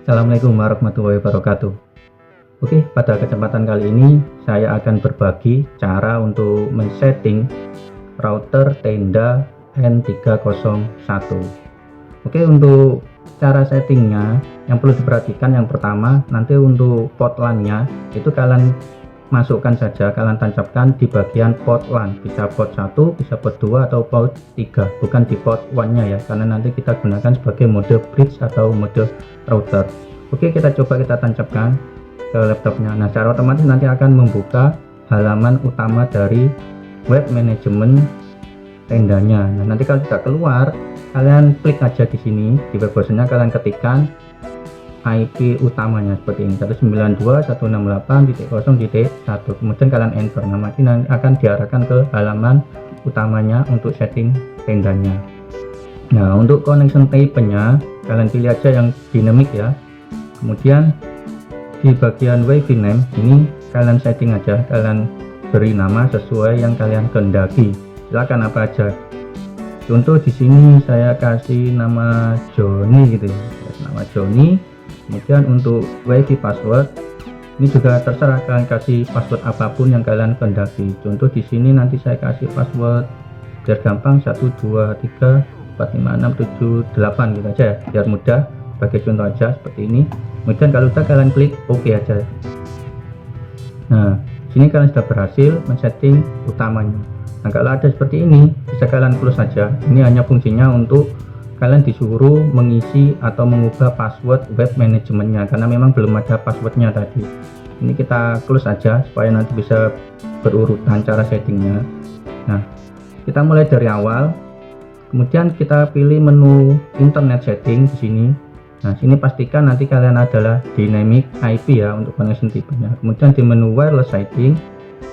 Assalamualaikum warahmatullahi wabarakatuh. Oke, pada kesempatan kali ini saya akan berbagi cara untuk men-setting router tenda N301. Oke, untuk cara settingnya yang perlu diperhatikan, yang pertama, nanti untuk port LAN-nya itu kalian masukkan saja, kalian tancapkan di bagian port LAN, bisa port 1, bisa port 2 atau port 3, bukan di port 1 nya ya, karena nanti kita gunakan sebagai mode bridge atau mode router. Oke, kita coba kita tancapkan ke laptopnya. Nah, secara otomatis nanti akan membuka halaman utama dari web management tendanya. Nah, nanti kalau sudah keluar, kalian klik aja di sini di web browsernya, kalian ketikkan IP utamanya seperti ini, 192.168.0.1, kemudian kalian enter. Nah, nanti akan diarahkan ke halaman utamanya untuk setting tendanya. Nah, untuk connection type-nya kalian pilih aja yang dynamic ya. Kemudian di bagian WiFi name ini kalian setting aja, kalian beri nama sesuai yang kalian kehendaki, silakan apa aja. Contoh di sini saya kasih nama Joni gitu ya, nama Joni. Kemudian untuk WiFi password ini juga terserah, kalian kasih password apapun yang kalian kehendaki. Contoh di sini nanti saya kasih password biar gampang 123456778 gitu aja ya, biar mudah, sebagai contoh aja seperti ini. Kemudian kalau udah kalian klik OK aja. Nah, sini kalian sudah berhasil men-setting utamanya. Nah, kalau ada seperti ini bisa kalian close saja. Ini hanya fungsinya untuk kalian disuruh mengisi atau mengubah password web manajemennya, karena memang belum ada passwordnya tadi. Ini kita close saja supaya nanti bisa berurutan cara settingnya. Nah, kita mulai dari awal. Kemudian kita pilih menu internet setting di sini. Nah, sini pastikan nanti kalian adalah dynamic IP ya untuk connection tipenya. Kemudian di menu wireless setting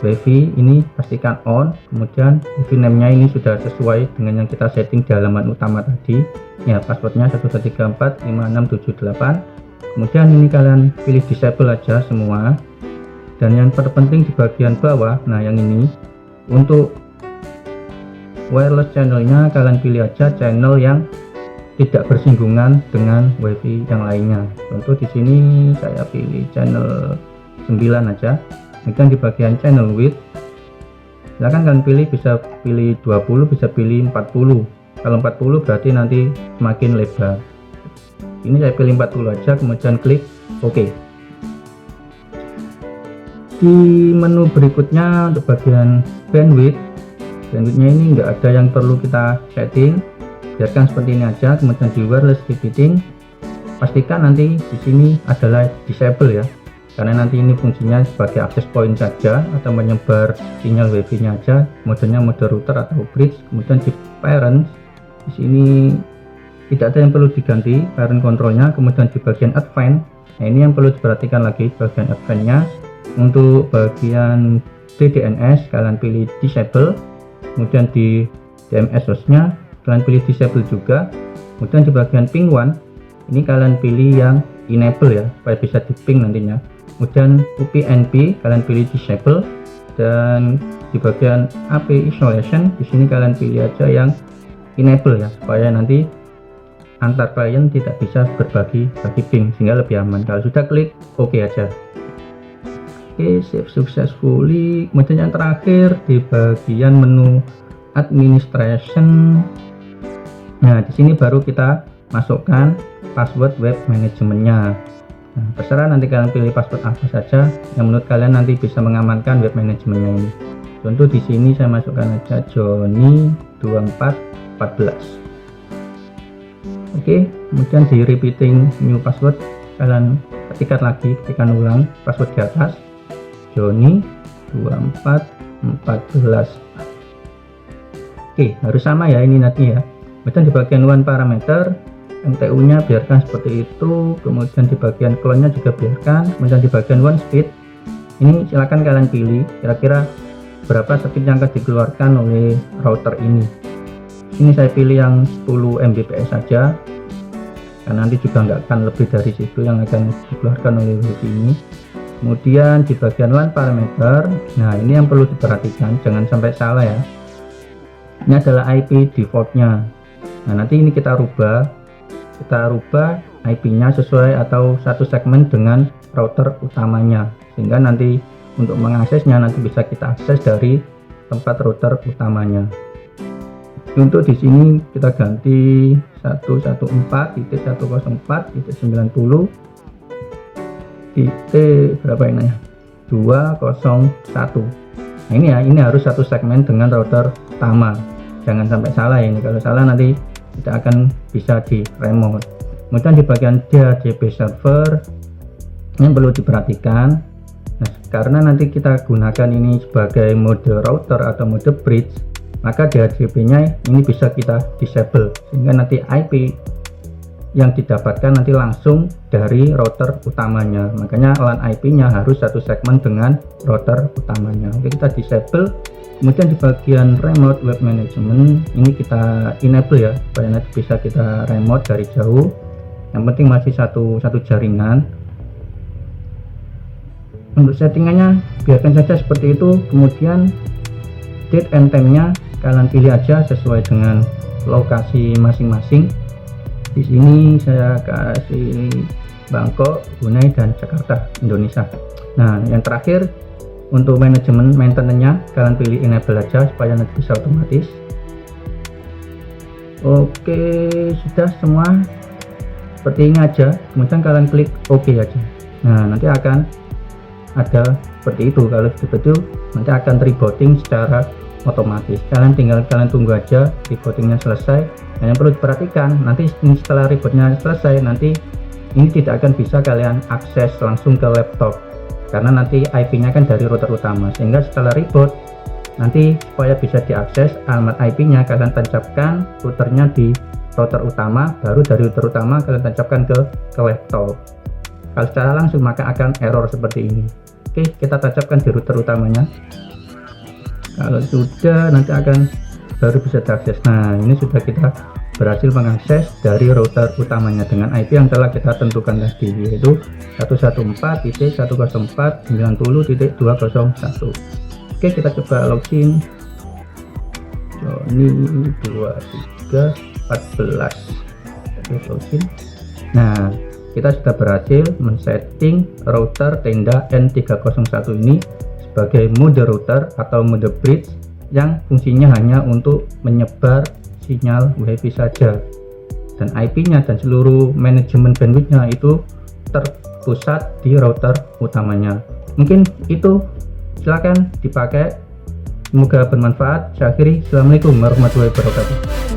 WiFi ini pastikan on, kemudian WiFi name-nya ini sudah sesuai dengan yang kita setting di halaman utama tadi ya, passwordnya 123456778. kemudian ini kalian pilih disable aja semua, dan yang terpenting di bagian bawah, nah yang ini untuk wireless channelnya kalian pilih aja channel yang tidak bersinggungan dengan WiFi yang lainnya. Contoh di sini saya pilih channel 9 aja. Kemudian di bagian channel width silahkan kalian pilih, bisa pilih 20, bisa pilih 40. Kalau 40 berarti nanti semakin lebar. Ini saya pilih 40 aja, kemudian klik OK. Di menu berikutnya untuk bagian bandwidthnya ini enggak ada yang perlu kita setting, biarkan seperti ini aja. Kemudian di wireless repeating pastikan nanti di sini adalah disable ya, karena nanti ini fungsinya sebagai access point saja atau menyebar sinyal WiFi nya aja. Modenya mode router atau bridge. Kemudian di parent di sini tidak ada yang perlu diganti parent controlnya. Kemudian di bagian advanced, nah ini yang perlu diperhatikan lagi bagian advanced nya. Untuk bagian DDNS kalian pilih disable, kemudian di DMS hostnya kalian pilih disable juga. Kemudian di bagian ping 1 ini kalian pilih yang enable ya, supaya bisa di ping nantinya. Kemudian UPnP kalian pilih disable, dan di bagian AP isolation di sini kalian pilih aja yang enable ya, supaya nanti antar klien tidak bisa berbagi ping sehingga lebih aman. Kalau sudah klik OK aja. Oke, save successfully. Kemudian yang terakhir di bagian menu administration. Nah, di sini baru kita masukkan password web manajemennya. Nah, terserah nanti kalian pilih password apa saja yang menurut kalian nanti bisa mengamankan web manajemennya ini. Contoh di sini saya masukkan aja Joni 2414. Oke, kemudian di repeating new password kalian ketikkan ulang password di atas Joni 2414. Oke, harus sama ya ini nanti ya. Kemudian di bagian one parameter MTU nya biarkan seperti itu, kemudian di bagian clone nya juga biarkan. Kemudian di bagian one speed ini silakan kalian pilih kira-kira berapa speed yang akan dikeluarkan oleh router ini. Ini saya pilih yang 10 Mbps saja, karena nanti juga nggak akan lebih dari situ yang akan dikeluarkan oleh WiFi ini. Kemudian di bagian LAN parameter, nah ini yang perlu diperhatikan, jangan sampai salah ya. Ini adalah IP defaultnya. Nah, nanti ini kita rubah kita rubah IP-nya sesuai atau satu segmen dengan router utamanya, sehingga nanti untuk mengaksesnya nanti bisa kita akses dari tempat router utamanya. Untuk di sini kita ganti 114.104.90 berapa ini ya, 201. Nah ini ya, ini harus satu segmen dengan router utama, jangan sampai salah ini. Kalau salah nanti tidak akan bisa di remote. Kemudian di bagian DHCP server yang perlu diperhatikan, nah karena nanti kita gunakan ini sebagai mode router atau mode bridge, maka DHCP nya ini bisa kita disable, sehingga nanti IP yang didapatkan nanti langsung dari router utamanya. Makanya LAN IP nya harus satu segmen dengan router utamanya. Oke, kita disable. Kemudian di bagian remote web management ini kita enable ya, supaya nanti bisa kita remote dari jauh. Yang penting masih satu jaringan. Untuk settingannya biarkan saja seperti itu. Kemudian date and time nya kalian pilih aja sesuai dengan lokasi masing-masing. Di sini saya kasih Bangkok, Brunei, dan Jakarta, Indonesia. Nah, yang terakhir untuk manajemen maintenance-nya kalian pilih enable aja supaya nanti bisa otomatis. Oke, sudah semua seperti ini aja. Kemudian kalian klik OK aja. Nah, nanti akan ada seperti itu. Kalau seperti itu nanti akan rebooting secara otomatis. Kalian tunggu aja rebootingnya selesai. Dan yang perlu diperhatikan, nanti setelah rebootnya selesai, nanti ini tidak akan bisa kalian akses langsung ke laptop, karena nanti IP-nya kan dari router utama. Sehingga setelah reboot, nanti supaya bisa diakses alamat IP-nya kalian tancapkan routernya di router utama, baru dari router utama kalian tancapkan ke laptop. Kalau secara langsung maka akan error seperti ini. Oke, kita tancapkan di router utamanya. Kalau sudah, nanti akan baru bisa diakses. Nah, ini sudah kita berhasil mengakses dari router utamanya dengan IP yang telah kita tentukan tadi, yaitu 114.104.90.201. Oke, kita coba login. Joni 2314. Oke, login. Nah, kita sudah berhasil men-setting router tenda N301 ini sebagai mode router atau mode bridge yang fungsinya hanya untuk menyebar sinyal WiFi saja, dan IP-nya dan seluruh manajemen bandwidth-nya itu terpusat di router utamanya. Mungkin itu, silakan dipakai, semoga bermanfaat. Saya akhiri, assalamualaikum warahmatullahi wabarakatuh.